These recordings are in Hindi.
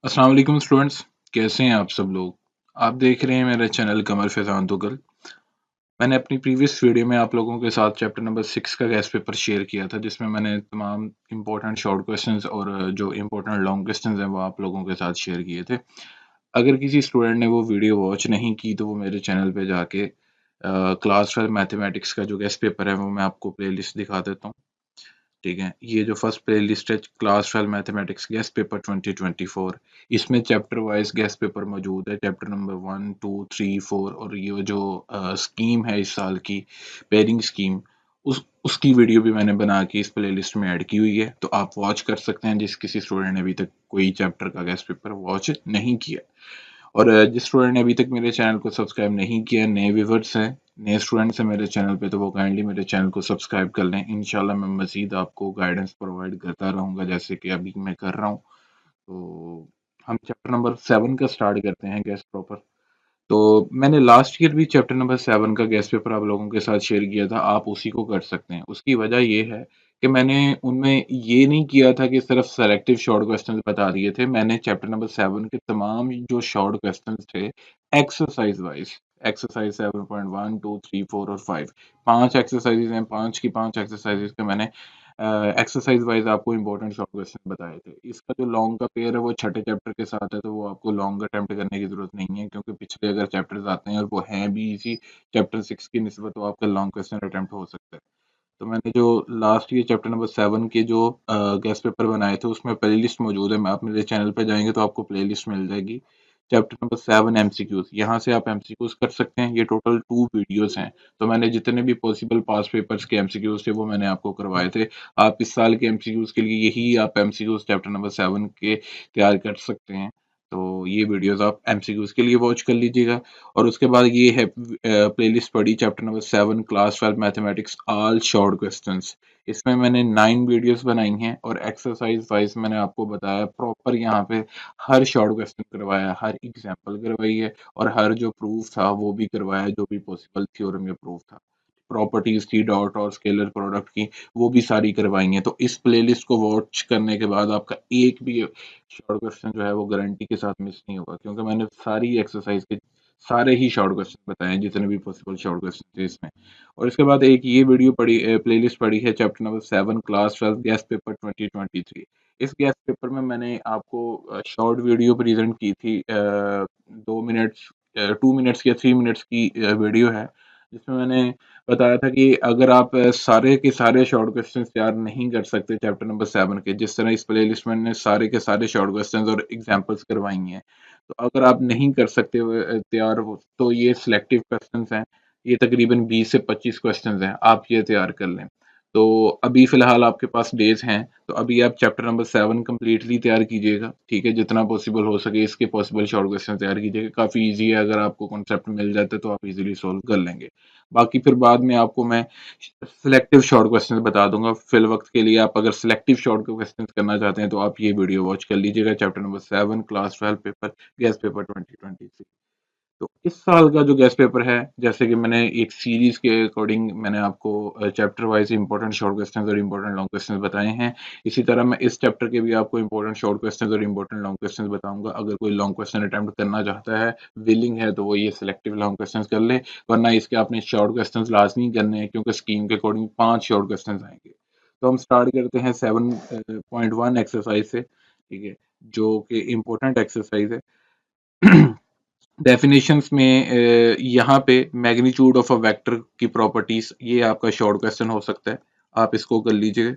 अस्सलाम वालेकुम स्टूडेंट्स, कैसे हैं आप सब लोग। आप देख रहे हैं मेरा चैनल कमर फैज़ान तुगल। मैंने अपनी प्रीवियस वीडियो में आप लोगों के साथ चैप्टर नंबर 6 का गेस्ट पेपर शेयर किया था, जिसमें मैंने तमाम इंपॉर्टेंट शॉर्ट क्वेश्चंस और जो इंपॉर्टेंट लॉन्ग क्वेश्चंस हैं वो आप लोगों के साथ शेयर किए थे। अगर किसी स्टूडेंट ने वो वीडियो वॉच नहीं की तो वो मेरे चैनल पे जाके क्लास 12 मैथमेटिक्स का जो गेस्ट पेपर है वो मैं आपको प्लेलिस्ट दिखा देता हूँ। ठीक है, ये जो फर्स्ट प्ले लिस्ट है क्लास 12 मैथमेटिक्स गेस्ट पेपर 2024, इसमें चैप्टर वाइज गेस्ट पेपर मौजूद है। चैप्टर नंबर 1, 2, 3, 4 और ये जो स्कीम है इस साल की पेयरिंग स्कीम, उसकी वीडियो भी मैंने बना के इस प्ले लिस्ट में ऐड की हुई है, तो आप वॉच कर सकते हैं जिस किसी स्टूडेंट ने अभी तक कोई चैप्टर का गेस्ट पेपर वॉच नहीं किया। और जिस स्टूडेंट ने अभी तक मेरे चैनल को सब्सक्राइब नहीं किया, नए व्यूवर्स हैं, नए स्टूडेंट्स हैं मेरे चैनल पे, तो वो काइंडली मेरे चैनल को सब्सक्राइब कर लें। इंशाल्लाह मैं मज़ीद आपको गाइडेंस प्रोवाइड करता रहूँगा जैसे कि अभी मैं कर रहा हूँ। तो हम चैप्टर नंबर 7 का स्टार्ट करते हैं गेस प्रॉपर। तो मैंने लास्ट ईयर भी चैप्टर नंबर 7 का गेस्ट पेपर आप लोगों के साथ शेयर किया था, आप उसी को कर सकते हैं। उसकी वजह ये है कि मैंने उनमें ये नहीं किया था कि सिर्फ सेलेक्टिव शॉर्ट क्वेश्चंस बता दिए थे। मैंने चैप्टर नंबर 7 के तमाम जो शॉर्ट क्वेश्चंस थे एक्सरसाइज वाइज, एक्सरसाइज 7.1, 2, 3, 4 और 5, 5 एक्सरसाइजेज हैं, 5 की 5 एक्सरसाइजेज के मैंने एक्सरसाइज वाइज आपको इंपॉर्टेंट शॉर्ट क्वेश्चन बताए थे। इसका जो लॉन्ग का पेयर है वो छठे चैप्टर के साथ है, तो वो आपको लॉन्ग अटेम्प्ट करने की जरूरत नहीं है, क्योंकि पिछले अगर चैप्टर्स आते हैं और वो हैं भी इसी चैप्टर 6 की निस्बत, तो आपका लॉन्ग क्वेश्चन अटेम्प्ट हो सकता है। तो मैंने जो लास्ट ईयर चैप्टर नंबर 7 के जो गेस्ट पेपर बनाए थे उसमें प्ले लिस्ट मौजूद है। मैं आप मेरे चैनल पे जाएंगे तो आपको प्ले लिस्ट मिल जाएगी। चैप्टर नंबर 7 एमसीक्यूज, यहाँ से आप एमसीक्यूज कर सकते हैं। ये टोटल 2 वीडियोस हैं, तो मैंने जितने भी पॉसिबल पास पेपर्स के एमसीक्यूज थे वो मैंने आपको करवाए थे। आप इस साल के एमसीक्यूज के लिए यही आप एमसीक्यूज चैप्टर नंबर 7 के तैयार कर सकते हैं। तो ये वीडियोस आप एमसीक्यूज के लिए वॉच कर लीजिएगा। और उसके बाद ये है प्लेलिस्ट पड़ी chapter number 7 class 12 mathematics all short questions. इसमें मैंने 9 वीडियोस बनाई हैं और एक्सरसाइज वाइज मैंने आपको बताया प्रॉपर, यहाँ पे हर शॉर्ट क्वेश्चन करवाया, हर एग्जांपल करवाई है और हर जो प्रूफ था वो भी करवाया, जो भी पॉसिबल थ्योरम या प्रूफ था। प्रॉपर्टीज थी डॉट और स्केलर प्रोडक्ट की, वो भी सारी करवाई हैं। तो इस प्लेलिस्ट को वॉच करने के बाद आपका एक भी शॉर्ट क्वेश्चन जो है वो गारंटी के साथ मिस नहीं होगा, क्योंकि मैंने सारी एक्सरसाइज के सारे ही शॉर्ट क्वेश्चन बताए हैं, जितने भी पॉसिबल शॉर्ट क्वेश्चन थे इसमें। और इसके बाद एक ये वीडियो पड़ी, प्लेलिस्ट पड़ी है chapter number 7 class 12 guest paper 2023। इस गेस्ट पेपर में मैंने आपको शॉर्ट वीडियो प्रेजेंट की थी, 2 मिनट्स, 2 मिनट्स या 3 मिनट्स की वीडियो है, जिसमें मैंने बताया था कि अगर आप सारे के सारे शॉर्ट क्वेश्चंस तैयार नहीं कर सकते चैप्टर नंबर 7 के, जिस तरह इस प्लेलिस्ट में मैंने सारे के सारे शॉर्ट क्वेश्चंस और एग्जांपल्स करवाई हैं, तो अगर आप नहीं कर सकते तैयार हो, तो ये सिलेक्टिव क्वेश्चंस हैं। ये तकरीबन 20 से 25 क्वेश्चंस हैं, आप ये तैयार कर लें। तो अभी फ़िलहाल आपके पास डेज़ हैं, तो अभी आप चैप्टर नंबर 7 कंप्लीटली तैयार कीजिएगा, ठीक है? जितना पॉसिबल हो सके इसके पॉसिबल शॉर्ट क्वेश्चन तैयार कीजिएगा। काफ़ी ईज़ी है, अगर आपको कॉन्सेप्ट मिल जाता है तो आप ईज़िली सॉल्व कर लेंगे। बाकी फिर बाद में आपको मैं सिलेक्टिव शॉर्ट क्वेश्चंस बता दूँगा। फ़िल वक़्त के लिए आप अगर सिलेक्टिव शॉर्ट क्वेश्चंस करना चाहते हैं तो आप ये वीडियो वॉच कर लीजिएगा, chapter number 7 class 12 paper guest paper 2023। तो इस साल का जो गेस्ट पेपर है, जैसे कि मैंने एक सीरीज के अकॉर्डिंग मैंने आपको chapter wise important short questions और इंपॉर्टेंट लॉन्ग क्वेश्चंस बताए हैं। इसी तरह मैं इस चैप्टर के भी आपको इंपॉर्टेंट शॉर्ट क्वेश्चंस और इंपॉर्टेंट लॉन्ग क्वेश्चंस बताऊंगा। अगर कोई लॉन्ग क्वेश्चन अटेम्प्ट करना चाहता है, विलिंग है, तो वो ये सिलेक्टिव लॉन्ग क्वेश्चंस कर ले, वरना इसके आपने शॉर्ट क्वेश्चंस लाजमी करने हैं, क्योंकि स्कीम के अकॉर्डिंग 5 शॉर्ट क्वेश्चंस आएंगे। तो हम स्टार्ट करते हैं 7.1 एक्सरसाइज से, ठीक है, जो कि इंपॉर्टेंट एक्सरसाइज है। डेफिनेशंस में यहाँ पे मैग्नीट्यूड ऑफ अ वेक्टर की प्रॉपर्टीज, ये आपका शॉर्ट क्वेश्चन हो सकता है, आप इसको कर लीजिए।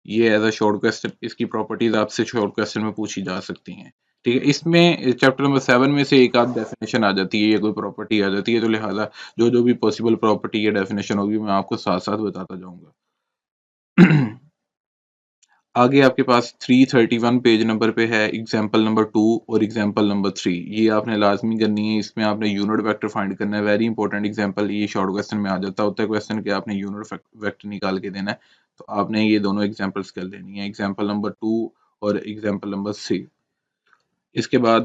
ये एज अ शॉर्ट क्वेश्चन, इसकी प्रॉपर्टीज आपसे शॉर्ट क्वेश्चन में पूछी जा सकती हैं, ठीक है। इसमें चैप्टर नंबर 7 में से एक आध डेफिनेशन आ जाती है या कोई प्रॉपर्टी आ जाती है, तो लिहाजा जो जो भी पॉसिबल प्रॉपर्टी या डेफिनेशन होगी मैं आपको साथ साथ बताता जाऊंगा। आगे आपके पास 331 पेज नंबर पे है एग्जाम्पल नंबर 2 और एग्जाम्पल नंबर 3। ये आपने लाजमी करनी है, इसमें आपने यूनिट वेक्टर फाइंड करना है। वेरी इंपॉर्टेंट एग्जाम्पल, ये शॉर्ट क्वेश्चन में आ जाता होता है क्वेश्चन कि आपने यूनिट वेक्टर निकाल के देना है, तो आपने ये दोनों एग्जाम्पल्स कर लेनी है, एग्जाम्पल नंबर 2 और एग्जाम्पल नंबर 3। इसके बाद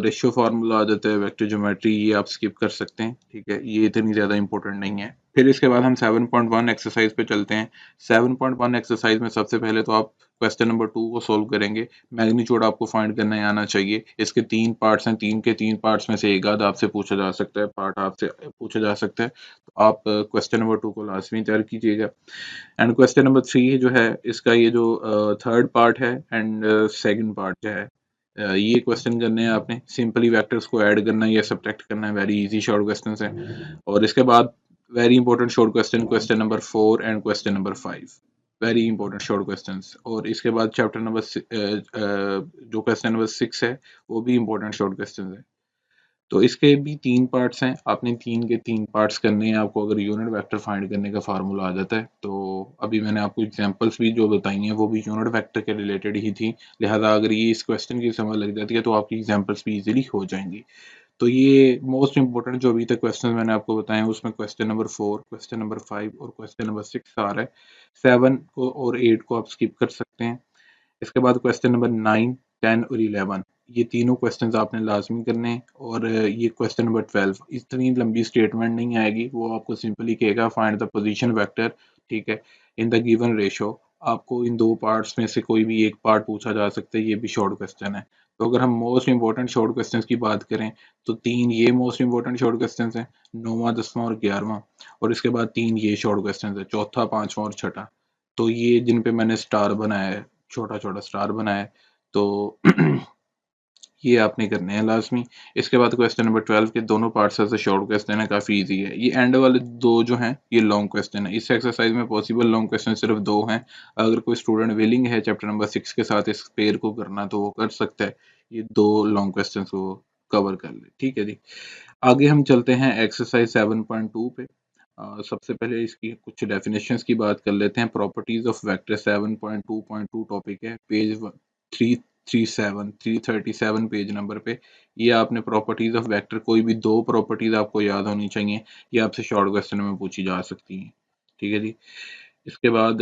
रेशियो फार्मूला आ जाता है, वेक्टर ज्योमेट्री, ये आप स्किप कर सकते हैं, ठीक है, ये इतनी ज़्यादा इंपॉर्टेंट नहीं है। फिर इसके बाद हम 7.1 एक्सरसाइज पे चलते हैं। 7.1 एक्सरसाइज में सबसे पहले तो आप क्वेश्चन नंबर 2 को सोल्व करेंगे। मैग्नीट्यूड आपको फाइंड करना आना चाहिए। इसके 3 पार्ट्स हैं, 3 के 3 पार्ट्स में से एक आध आपसे पूछा जा सकता है, पार्ट आपसे पूछा जा सकता है। तो आप क्वेश्चन नंबर 2 को लाजमी तैयार कीजिएगा। एंड क्वेश्चन नंबर 3 जो है, इसका ये जो थर्ड पार्ट है एंड सेकंड पार्ट जो है, ये क्वेश्चन करने हैं आपने। सिंपली वेक्टर्स को ऐड करना है या सब्ट्रैक्ट करना है, वेरी इजी शॉर्ट क्वेश्चंस हैं। और इसके बाद very important short question, question number 4 and question number 5, very important short questions. और इसके बाद चैप्टर नंबर जो क्वेश्चन नंबर 6 है, वो भी इंपॉर्टेंट शॉर्ट क्वेश्चन है। तो इसके भी 3 पार्ट्स हैं, आपने 3 के 3 पार्ट्स करने हैं आपको। अगर यूनिट वेक्टर फाइंड करने का फार्मूला आ जाता है, तो अभी मैंने आपको एग्जांपल्स भी जो बताई हैं वो भी यूनिट वेक्टर के रिलेटेड ही थी। लिहाजा अगर ये इस क्वेश्चन की समझ लग जाती है तो आपकी एग्जांपल्स भी इजीली हो जाएंगी। तो ये मोस्ट इंपॉर्टेंट जो अभी तक क्वेश्चन मैंने आपको बताए हैं, उसमें क्वेश्चन नंबर 4, क्वेश्चन नंबर 5 और क्वेश्चन नंबर 6 आ रहा है। 7 को और 8 को आप स्किप कर सकते हैं। इसके बाद क्वेश्चन नंबर 9, 10 और 11, ये तीनों क्वेश्चंस आपने लाजमी करने हैं। और ये क्वेश्चन नंबर 12, इतनी लंबी स्टेटमेंट नहीं आएगी, वो आपको सिंपली कहेगा फाइंड द पोजीशन वेक्टर, ठीक है, इन द गिवन रेशो। आपको इन दो पार्ट्स में से कोई भी एक पार्ट पूछा जा सकता है, ये भी शॉर्ट क्वेश्चन है। तो अगर हम मोस्ट इंपॉर्टेंट शॉर्ट क्वेश्चंस की बात करें, तो 3 ये मोस्ट इंपॉर्टेंट शॉर्ट क्वेश्चंस हैं, 9वां 10वां और 11वां। और इसके बाद 3 ये शॉर्ट क्वेश्चंस है, चौथा 5वां और छठा। तो ये जिन पे मैंने स्टार बनाया है, छोटा छोटा स्टार बनाया है, तो ये आपने करने हैं लाजमी। इसके बाद क्वेश्चन नंबर 12 के दोनों पार्ट्स ऐसे शॉर्ट क्वेश्चन है, काफ़ी इजी है। ये एंड वाले दो जो हैं, ये लॉन्ग क्वेश्चन है। इस एक्सरसाइज में पॉसिबल लॉन्ग क्वेश्चन सिर्फ 2 हैं। अगर कोई स्टूडेंट विलिंग है चैप्टर नंबर 6 के साथ इस पेयर को करना, तो वो कर सकता है, ये 2 लॉन्ग क्वेश्चन को कवर कर ले, ठीक है जी। आगे हम चलते हैं एक्सरसाइज 7.2 पे। सबसे पहले इसकी कुछ डेफिनेशंस की बात कर लेते हैं। प्रॉपर्टीज ऑफ वेक्टर 7.2.2 टॉपिक है, पेज 337 पेज नंबर पे। ये आपने प्रॉपर्टीज ऑफ वेक्टर, कोई भी 2 प्रॉपर्टीज आपको याद होनी चाहिए, ये आपसे शॉर्ट क्वेश्चन में पूछी जा सकती हैं, ठीक है जी। इसके बाद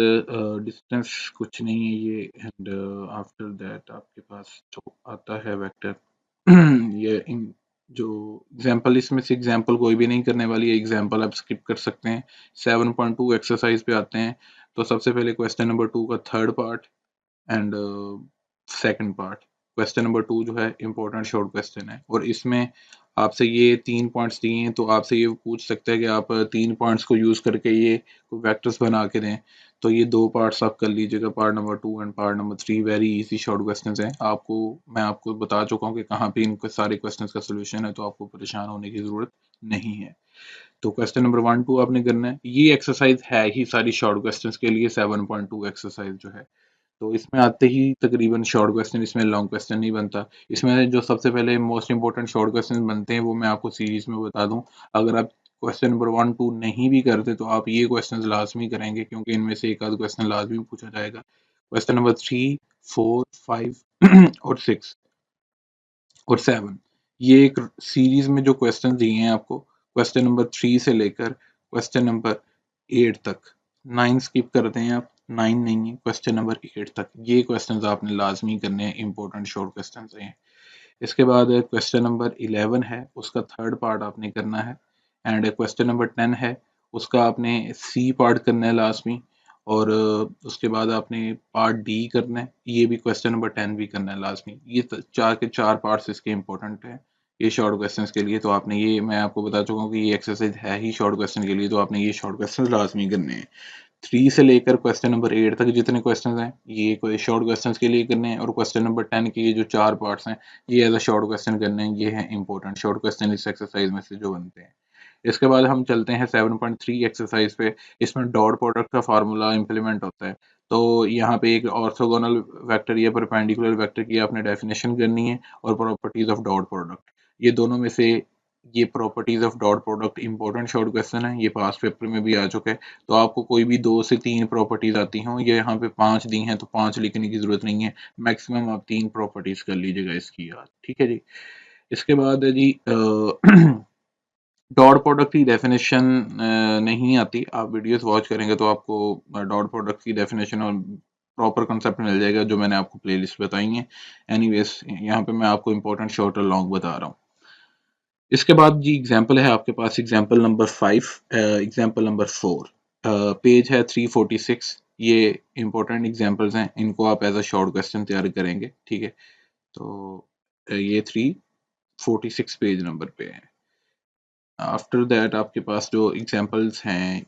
डिस्टेंस कुछ नहीं है ये। एंड आफ्टर दैट आपके पास जो आता है वेक्टर ये जो एग्जाम्पल, इसमें से एग्जाम्पल कोई भी नहीं करने वाली है, एग्जाम्पल आप स्किप कर सकते हैं। 7.2 एक्सरसाइज पे आते हैं। तो सबसे पहले क्वेश्चन नंबर 2 का third part and second part. Question number 2 जो है इंपॉर्टेंट शॉर्ट क्वेश्चन है, और इसमें आपसे ये 3 पॉइंट्स दिए हैं, तो आपसे ये पूछ सकते हैं कि आप 3 पॉइंट्स को यूज करके ये वेक्टर्स बना के दें। तो ये 2 पार्ट्स आप कर लीजिएगा, part number 2 and part number 3। Very easy short questions हैं। मैं आपको बता चुका हूँ कि कहाँ पे इनके सारे क्वेश्चंस का सोल्यूशन है, तो आपको परेशान होने की जरूरत नहीं है। तो क्वेश्चन नंबर 1 2 आपने करना है। ये एक्सरसाइज है ही सारी शॉर्ट क्वेश्चंस के लिए, 7.2 एक्सरसाइज जो है। तो इसमें आते ही तकरीबन शॉर्ट क्वेश्चन, इसमें लॉन्ग क्वेश्चन नहीं बनता। इसमें जो सबसे पहले मोस्ट इंपॉर्टेंट शॉर्ट क्वेश्चन बनते हैं, वो मैं आपको सीरीज में बता दूं। अगर आप क्वेश्चन नंबर 1 2 नहीं भी करते, तो आप ये क्वेश्चन लाजमी करेंगे, क्योंकि इनमें से एक आध क्वेश्चन लाजमी पूछा जाएगा। क्वेश्चन नंबर 3 4 5 और 6 और 7, ये एक सीरीज में जो क्वेश्चन दिए हैं आपको, क्वेश्चन नंबर 3 से लेकर क्वेश्चन नंबर 8 तक। 9 स्किप करते हैं आप, 9 नहीं है, क्वेश्चन नंबर 8 तक ये क्वेश्चंस आपने लाजमी करने हैं, इंपॉर्टेंट शॉर्ट क्वेश्चंस हैं। इसके बाद क्वेश्चन नंबर 11 है, उसका थर्ड पार्ट आपने करना है। एंड क्वेश्चन नंबर 10 है, उसका आपने सी पार्ट करना है लाजमी। और उसके बाद आपने पार्ट डी करना है, ये भी क्वेश्चन नंबर 10 भी करना है लाजमी। ये चार के चार पार्ट्स इसके इंपॉर्टेंट हैं, ये शॉर्ट क्वेश्चंस के लिए। तो आपने ये, मैं आपको बता चुका हूँ कि ये एक्सरसाइज है ही शॉर्ट क्वेश्चन के लिए, तो आपने ये शॉर्ट क्वेश्चन लाजमी करने हैं। 3 से लेकर क्वेश्चन नंबर 8 तक जितने क्वेश्चन हैं, ये कोई शॉर्ट क्वेश्चन के लिए करने हैं। और क्वेश्चन नंबर 10 के ये जो 4 पार्ट्स हैं, ये एज अ शॉर्ट क्वेश्चन करने हैं। ये है इंपॉर्टेंट शॉर्ट क्वेश्चन इस एक्सरसाइज में से जो बनते हैं। इसके बाद हम चलते हैं 7.3 एक्सरसाइज पे। इसमें डॉट प्रोडक्ट का फार्मूला इंप्लीमेंट होता है। तो यहाँ पे एक ऑर्थोगोनल वेक्टर या परपेंडिकुलर वेक्टर की आपने डेफिनेशन करनी है, और प्रॉपर्टीज ऑफ डॉट प्रोडक्ट, ये दोनों में से ये properties of dot product important short question है, ये पास पेपर में भी आ चुका है। तो आपको कोई भी 2 से 3 प्रॉपर्टीज आती हों, ये यहाँ पे 5 दी हैं, तो 5 लिखने की जरूरत नहीं है, मैक्सिमम आप 3 प्रॉपर्टीज कर लीजिएगा इसकी याद, ठीक है जी। इसके बाद है जी डॉट प्रोडक्ट की डेफिनेशन नहीं आती, आप वीडियोस वॉच करेंगे तो आपको डॉट प्रोडक्ट की डेफिनेशन और प्रॉपर कंसेप्ट मिल जाएगा जो मैंने आपको प्लेलिस्ट बताई है। एनीवेज यहाँ पे मैं आपको इंपॉर्टेंट शॉर्ट और लॉन्ग बता रहा हूँ। इसके बाद जी एग्जाम्पल है आपके पास, example number 5, example number 4, page है 346। ये इंपॉर्टेंट एग्जाम्पल्स हैं, इनको आप एज अ शॉर्ट क्वेश्चन तैयार करेंगे, ठीक है। तो ये 346 पेज नंबर पे है। आफ्टर दैट आपके पास जो एग्जांपल्स हैं,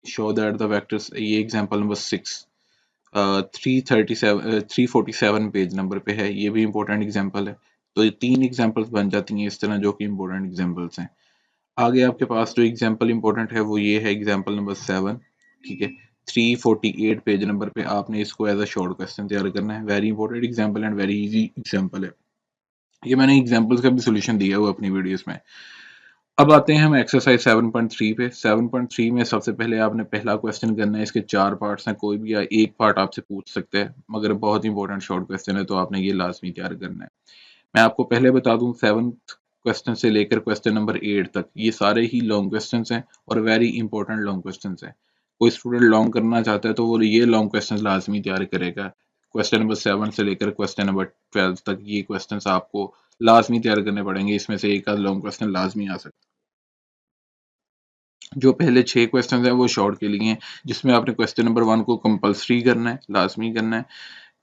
शो दैट द वेक्टर्स, ये एग्जांपल नंबर 6, 347 पेज नंबर पे है, ये भी इंपॉर्टेंट एग्जांपल है। तो ये 3 एग्जांपल्स बन जाती हैं इस तरह, जो कि इंपॉर्टेंट एग्जांपल्स हैं। आगे आपके पास जो एग्जांपल इंपॉर्टेंट है वो ये है, एग्जांपल नंबर 7, ठीक है। 348 पेज नंबर पे आपने इसको एज अ शॉर्ट क्वेश्चन तैयार करना है। Very important example and very easy example है। ये मैंने एग्जांपल्स का भी सॉल्यूशन दिया हुआ अपनी वीडियोस में। अब आते हैं हम एक्सरसाइज 7.3 पे। 7.3 में सबसे पहले आपने पहला क्वेश्चन करना है। इसके 4 पार्ट्स हैं, कोई भी एक पार्ट आपसे पूछ सकते हैं, मगर बहुत इंपॉर्टेंट शॉर्ट क्वेश्चन है तो आपने ये लाजमी तैयार करना है। मैं आपको पहले बता दूं, 7th क्वेश्चन से लेकर क्वेश्चन नंबर 8 तक ये सारे ही लॉन्ग क्वेश्चंस हैं और वेरी इंपॉर्टेंट लॉन्ग क्वेश्चंस हैं। कोई स्टूडेंट लॉन्ग करना चाहता है तो वो ये लॉन्ग क्वेश्चन लाजमी तैयार करेगा। क्वेश्चन नंबर 7 से लेकर क्वेश्चन नंबर 12 तक ये क्वेश्चंस आपको लाजमी तैयार करने पड़ेंगे। इसमें से एक आध लॉन्ग क्वेश्चन लाजमी आ सकता है। जो पहले 6 क्वेश्चन हैं वो शॉर्ट के लिए हैं, जिसमें आपने क्वेश्चन नंबर 1 को कंपल्सरी करना है, लाजमी करना है।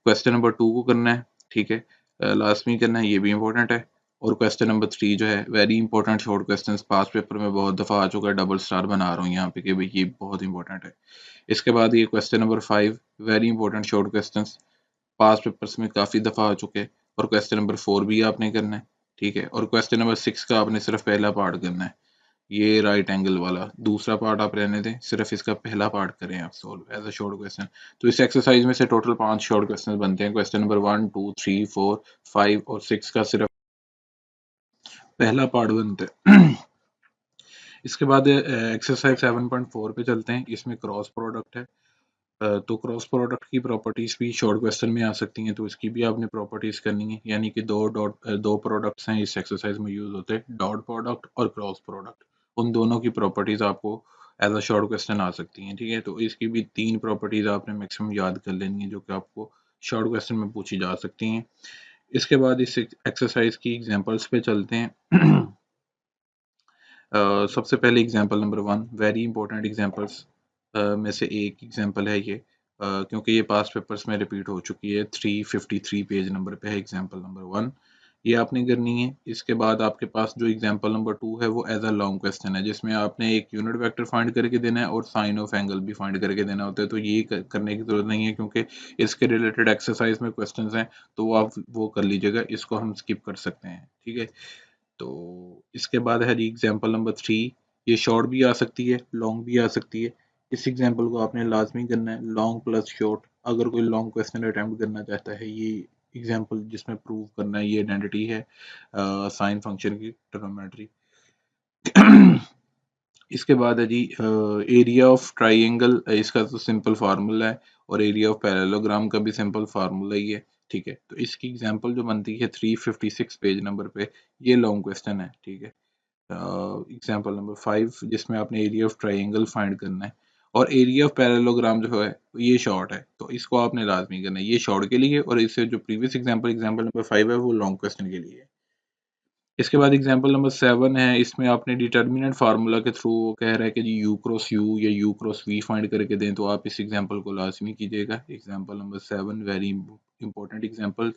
क्वेश्चन नंबर 2 को करना है, ठीक है, लाजमी करना है, ये भी इंपॉर्टेंट है। और क्वेश्चन नंबर 3 जो है, वेरी इंपॉर्टेंट शॉर्ट क्वेश्चन, पास पेपर में बहुत दफा आ चुका है, डबल स्टार बना रहा हूँ यहाँ पे कि भाई ये बहुत इंपॉर्टेंट है। इसके बाद ये question number 5, very important short question, past papers में काफी दफा आ चुके हैं। और क्वेश्चन नंबर 4 भी आपने करना है, ठीक है। और क्वेश्चन नंबर 6 का आपने सिर्फ पहला पार्ट करना है, ये राइट एंगल वाला। दूसरा पार्ट आप रहने दें, सिर्फ इसका पहला पार्ट करें आप solve as a short question. तो इस एक्सरसाइज में से टोटल 5 शॉर्ट क्वेश्चन बनते हैं। क्वेश्चन नंबर 1, 2, 3, 4, 5 और 6 का सिर्फ पहला पार्ट बनता है। इसके बाद एक्सरसाइज 7.4 पे चलते हैं। इसमें क्रॉस प्रोडक्ट है। तो क्रॉस प्रोडक्ट की प्रॉपर्टीज भी शॉर्ट क्वेश्चन में आ सकती हैं, तो इसकी भी आपने प्रॉपर्टीज करनी है। यानी कि दो प्रोडक्ट्स हैं इस एक्सरसाइज में यूज होते हैं, डॉट प्रोडक्ट और क्रॉस प्रोडक्ट। उन दोनों की प्रॉपर्टीज आपको एज अ शॉर्ट क्वेश्चन आ सकती हैं, ठीक है। तो इसकी भी 3 प्रॉपर्टीज आपने मैक्सिमम याद कर लेनी है, जो कि आपको शॉर्ट क्वेश्चन में पूछी जा सकती हैं। इसके बाद इस एक्सरसाइज की एग्जांपल्स पे चलते हैं। सबसे पहले example number 1, very important examples में से एक एग्जांपल है ये, क्योंकि ये पास्ट पेपर्स में रिपीट हो चुकी है। 353 पेज नंबर पे है एग्जांपल नंबर 1, ये आपने करनी है। इसके बाद आपके पास जो एग्जांपल नंबर 2 है वो एज अ लॉन्ग क्वेश्चन है, जिसमें आपने एक यूनिट वेक्टर फाइंड करके देना है और साइन ऑफ एंगल भी फाइंड करके देना होता है। तो ये करने की जरूरत नहीं है, क्योंकि इसके रिलेटेड एक्सरसाइज में क्वेश्चंस हैं, तो वो आप वो कर लीजिएगा, इसको हम स्किप कर सकते हैं, ठीक है। तो इसके बाद है जी एग्जांपल नंबर 3, ये शॉर्ट भी आ सकती है, लॉन्ग भी आ सकती है। इस एग्जांपल को आपने लाजमी करना है, लॉन्ग प्लस शॉर्ट। अगर कोई लॉन्ग क्वेश्चन अटेम्प्ट करना चाहता है, ये एग्जांपल जिसमें प्रूव करना है ये आइडेंटिटी है साइन फंक्शन की, ट्रिग्नोमेट्री। इसके बाद है जी एरिया ऑफ ट्राइंगल, इसका तो सिंपल फार्मूला है, और एरिया ऑफ पैरेललोग्राम का भी सिंपल फार्मूला ही है, ठीक है। तो इसकी एग्जांपल जो बनती है 356 पेज नंबर पे, ये लॉन्ग क्वेश्चन है, ठीक है। एग्जांपल नंबर 5, जिसमें आपने एरिया ऑफ ट्राइंगल फाइंड करना है, और एरिया ऑफ पैरेललोग्राम जो है ये शॉर्ट है, तो इसको आपने लाजमी करना है। ये शॉर्ट के लिए, और इससे जो प्रीवियस एग्जांपल एग्जांपल नंबर 5 है वो लॉन्ग क्वेश्चन के लिए है। इसके बाद एग्जांपल नंबर 7 है, इसमें आपने डिटर्मिनेंट फार्मूला के थ्रू, वो कह रहा है कि जी u क्रॉस u या u क्रॉस v फाइंड करके दें, तो आप इस एग्जांपल को लाजमी कीजिएगा। Example number 7, very important example,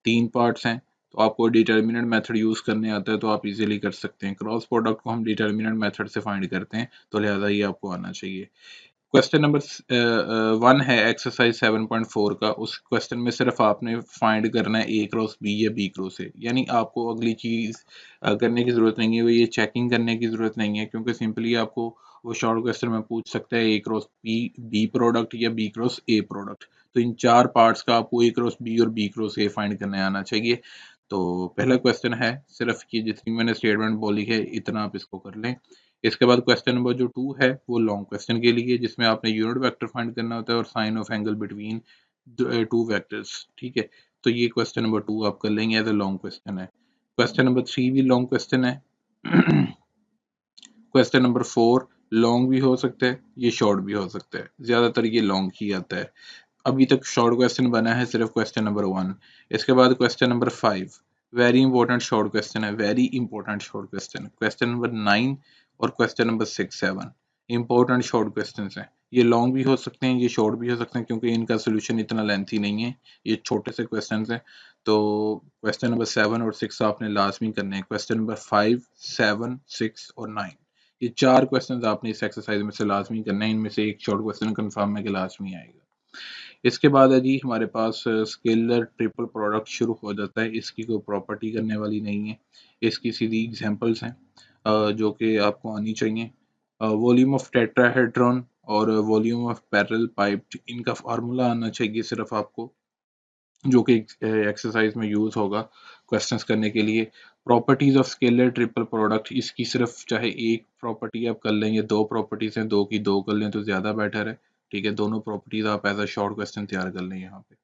3 parts हैं। तो आपको डिटर्मिनेंट मेथड यूज करने आता है तो आप इजीली कर सकते हैं। क्रॉस प्रोडक्ट को हम डिटर्मिनेंट मेथड से फाइंड करते हैं, तो लिहाजा ये आपको आना चाहिए। क्वेश्चन नंबर 1 है एक्सरसाइज 7.4 का। उस क्वेश्चन में सिर्फ आपने फाइंड करना है ए क्रॉस बी या बी क्रॉस ए, यानी आपको अगली चीज करने की जरूरत नहीं है, वो ये चेकिंग करने की जरूरत नहीं है, क्योंकि सिंपली आपको वो शॉर्ट क्वेश्चन में पूछ सकता है ए क्रॉस बी, बी प्रोडक्ट या बी क्रॉस ए प्रोडक्ट। तो इन 4 पार्ट्स का आपको ए क्रॉस बी और बी क्रॉस ए फाइंड करने आना चाहिए। तो पहला क्वेश्चन है, सिर्फ ये जितनी मैंने स्टेटमेंट बोली है इतना आप इसको कर लें। इसके बाद क्वेश्चन नंबर जो 2 है वो लॉन्ग क्वेश्चन के लिए, जिसमें आपने यूनिट वेक्टर फाइंड करना होता है और sine of angle between 2 vectors, ठीक है। तो ये क्वेश्चन नंबर 2 आप कर लेंगे, एज अ लॉन्ग क्वेश्चन है। क्वेश्चन नंबर 3 भी लॉन्ग क्वेश्चन है। क्वेश्चन नंबर 4, लॉन्ग भी हो सकता है, ये शॉर्ट भी हो सकता है। ज़्यादातर ये लॉन्ग ही आता है। अभी तक शॉर्ट क्वेश्चन बना है सिर्फ क्वेश्चन नंबर 1। इसके बाद question number 5 very important short question है, very important short question. Question number 9 और question number 6 7 important short question हैं। ये लॉन्ग भी हो सकते हैं, ये शॉर्ट भी हो सकते हैं, क्योंकि इनका सोल्यूशन इतना लेंथी नहीं है, ये छोटे से क्वेश्चन हैं। तो क्वेश्चन नंबर 7 और 6 आपने लाजमी करने हैं। क्वेश्चन नंबर 5 7 6 और 9, ये 4 क्वेश्चन आपने इस एक्सरसाइज में से लाजमी करने हैं। इनमें से एक शॉर्ट क्वेश्चन कंफर्म है कि लाजमी आएगा। इसके बाद है जी हमारे पास स्केलर ट्रिपल प्रोडक्ट शुरू हो जाता है। इसकी कोई प्रॉपर्टी करने वाली नहीं है, इसकी सीधी एग्जांपल्स हैं जो कि आपको आनी चाहिए। वॉल्यूम ऑफ टेट्राहेड्रॉन और वॉल्यूम ऑफ पैरेलल पाइप, इनका फार्मूला आना चाहिए सिर्फ आपको, जो कि एक्सरसाइज में यूज होगा क्वेश्चंस करने के लिए। Properties of scalar triple product, इसकी सिर्फ चाहे एक प्रॉपर्टी आप कर लें या दो प्रॉपर्टीज हैं, दो की दो कर लें तो ज़्यादा बेटर है। ठीक है, दोनों प्रॉपर्टीज आप एज अ शॉर्ट क्वेश्चन तैयार कर लें यहाँ पे।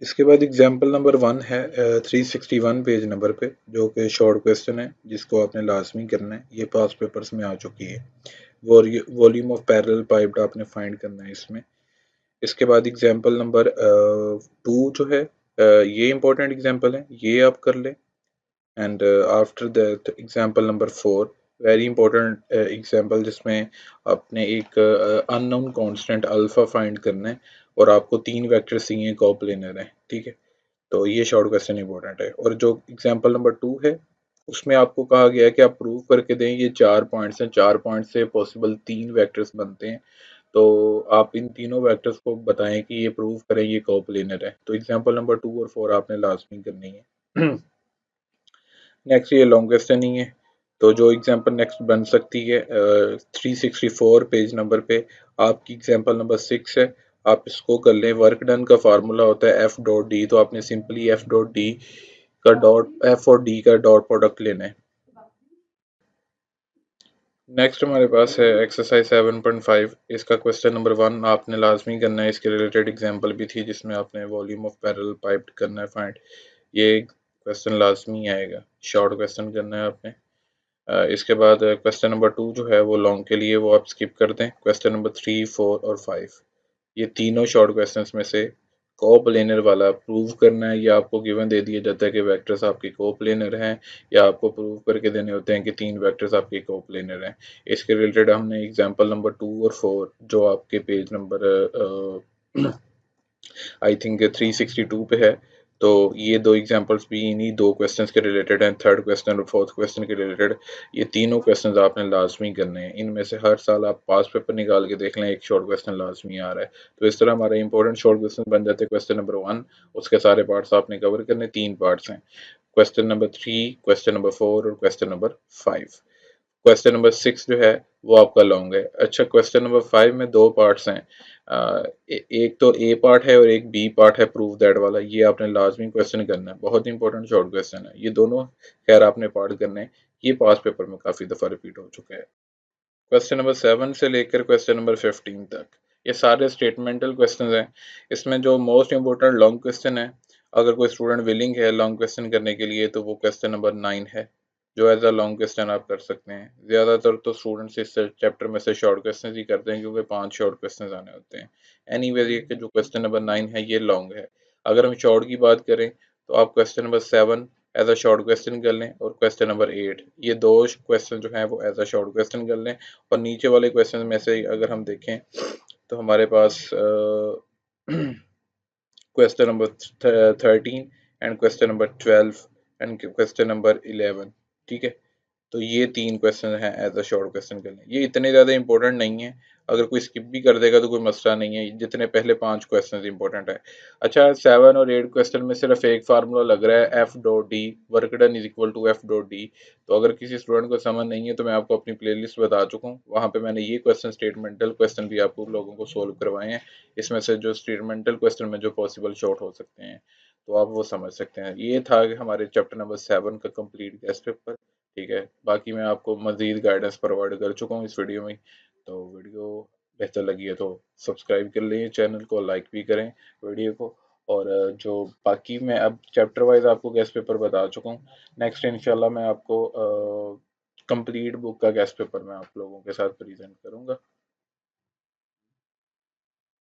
इसके बाद एग्जाम्पल नंबर 1 है 361 पेज नंबर पे, जो कि शॉर्ट क्वेश्चन है जिसको आपने लाजमी करना है। ये पास पेपर्स में आ चुकी है। वॉल्यूम ऑफ पैरेलल पाइप आपने फाइंड करना है इसमें। इसके बाद एग्जाम्पल नंबर 2 जो है ये इंपॉर्टेंट एग्जाम्पल है, ये आप कर लें। And after that example number 4 very important example, जिसमें आपने एक अननोन कांस्टेंट अल्फा फाइंड करना है और आपको 3 वेक्टर्स चाहिए कोप्लेनर है। ठीक है, तो ये शॉर्ट क्वेश्चन इंपॉर्टेंट है। और जो एग्जाम्पल नंबर 2 है उसमें आपको कहा गया है कि आप प्रूव करके दें। ये 4 पॉइंट्स हैं, 4 पॉइंट से पॉसिबल 3 वेक्टर्स बनते हैं। तो आप इन तीनों वेक्टर्स को बताएं कि ये प्रूव करें ये कोप्लेनर है। तो एग्जाम्पल नंबर 2 और 4 आपने लाजमी करनी है। नेक्स्ट ये लॉन्गेस्ट नहीं है, तो जो एग्जांपल नेक्स्ट बन सकती है 364 पेज नंबर पे आपकी एग्जांपल नंबर 6 है। आप इसको कर लें। वर्क डन का फार्मूला होता है एफ डॉट डी, तो आपने सिंपली एफ डॉट डी का डॉट एफ और डी का डॉट प्रोडक्ट लेना है। नेक्स्ट हमारे पास है एक्सरसाइज 7.5। इसका क्वेश्चन नंबर 1 आपने लाजमी करना है। इसके रिलेटेड एग्जांपल भी थी जिसमें आपने वॉल्यूम ऑफ पैरेलल पाइप करना है फाइंड। ये क्वेश्चन लाजमी आएगा, शॉर्ट क्वेश्चन करना है आपने। इसके बाद क्वेश्चन नंबर 2 जो है वो लॉन्ग के लिए, वो आप स्किप कर दें। क्वेश्चन नंबर 3 4 और 5 ये तीनों शॉर्ट क्वेश्चंस में से कोप्लेनर वाला प्रूव करना है, या आपको गिवन दे दिया जाता है कि वेक्टर्स आपके कोप्लेनर हैं, या आपको प्रूव करके देने होते हैं कि 3 वेक्टर्स आपके कोप्लेनर हैं। इसके रिलेटेड हमने एग्जांपल नंबर 2 और 4 जो आपके पेज नंबर आई थिंक 362 पे है, तो ये दो एग्जांपल्स भी इन्हीं दो क्वेश्चंस के रिलेटेड हैं, थर्ड क्वेश्चन और फोर्थ क्वेश्चन के रिलेटेड। ये तीनों क्वेश्चंस आपने लाजमी करने हैं। इनमें से हर साल आप पास पेपर निकाल के देख लें, एक शॉर्ट क्वेश्चन लाजमी आ रहा है। तो इस तरह हमारे इंपॉर्टेंट शॉर्ट क्वेश्चन बन जाते हैं। क्वेश्चन नंबर 1 उसके सारे पार्ट्स आपने कवर करने, 3 पार्ट्स हैं। क्वेश्चन नंबर 3, क्वेश्चन नंबर 4 और क्वेश्चन नंबर 5। क्वेश्चन नंबर 6 जो है वो आपका लॉन्ग है। अच्छा, क्वेश्चन नंबर 5 में दो पार्ट्स हैं। एक तो ए पार्ट है और एक बी पार्ट है, प्रूव दैट वाला। ये आपने लाजमी क्वेश्चन करना है, बहुत इंपॉर्टेंट शॉर्ट क्वेश्चन है ये दोनों। खैर आपने पार्ट करने हैं, ये पास पेपर में काफ़ी दफ़ा रिपीट हो चुका है। क्वेश्चन नंबर 7 से लेकर क्वेश्चन नंबर 15 तक ये सारे स्टेटमेंटल क्वेश्चन हैं। इसमें जो मोस्ट इंपॉर्टेंट लॉन्ग क्वेश्चन है, अगर कोई स्टूडेंट विलिंग है लॉन्ग क्वेश्चन करने के लिए, तो वो क्वेश्चन नंबर 9 है, जो एज अ लॉन्ग क्वेश्चन आप कर सकते हैं। ज़्यादातर तो स्टूडेंट्स इस चैप्टर में से शॉर्ट क्वेश्चन ही करते हैं, क्योंकि 5 शॉर्ट क्वेश्चन आने होते हैं। एनीवेज ये कि जो क्वेश्चन नंबर 9 है ये लॉन्ग है। अगर हम शॉर्ट की बात करें तो आप question number 7 as a short question कर लें, और क्वेश्चन नंबर 8 ये दो क्वेश्चन जो हैं वो एज अ शॉर्ट क्वेश्चन कर लें। और नीचे वाले क्वेश्चन में से अगर हम देखें तो हमारे पास question number 13 and question number 12 and question number 11। ठीक है, तो ये 3 क्वेश्चन हैं एज अ शॉर्ट क्वेश्चन के लिए। ये इतने ज़्यादा इंपॉर्टेंट नहीं है, अगर कोई स्किप भी कर देगा तो कोई मसला नहीं है, जितने पहले 5 क्वेश्चन इंपॉर्टेंट है। अच्छा, 7 और 8 क्वेश्चन में सिर्फ एक फार्मूला लग रहा है F dot D, work done is equal to F dot D. तो अगर किसी स्टूडेंट को समझ नहीं है तो मैं आपको अपनी प्लेलिस्ट बता चुका हूँ, वहाँ पे मैंने ये क्वेश्चन स्टेटमेंटल क्वेश्चन भी आपको लोगों को सोल्व करवाए हैं। इसमें से जो स्टेटमेंटल क्वेश्चन में जो पॉसिबल शॉर्ट हो सकते हैं, तो आप वो समझ सकते हैं। ये था कि हमारे चैप्टर नंबर 7 का कंप्लीट गेस्ट पेपर। ठीक है, बाकी मैं आपको मज़ीद गाइडेंस प्रोवाइड कर चुका हूँ इस वीडियो में। तो वीडियो बेहतर लगी है तो सब्सक्राइब कर लें चैनल को, लाइक भी करें वीडियो को। और जो बाकी मैं अब चैप्टर वाइज आपको गेस्ट पेपर बता चुका हूँ। नेक्स्ट इंशाल्लाह मैं आपको कंप्लीट बुक का गेस्ट पेपर मैं आप लोगों के साथ प्रेज़ेंट करूँगा।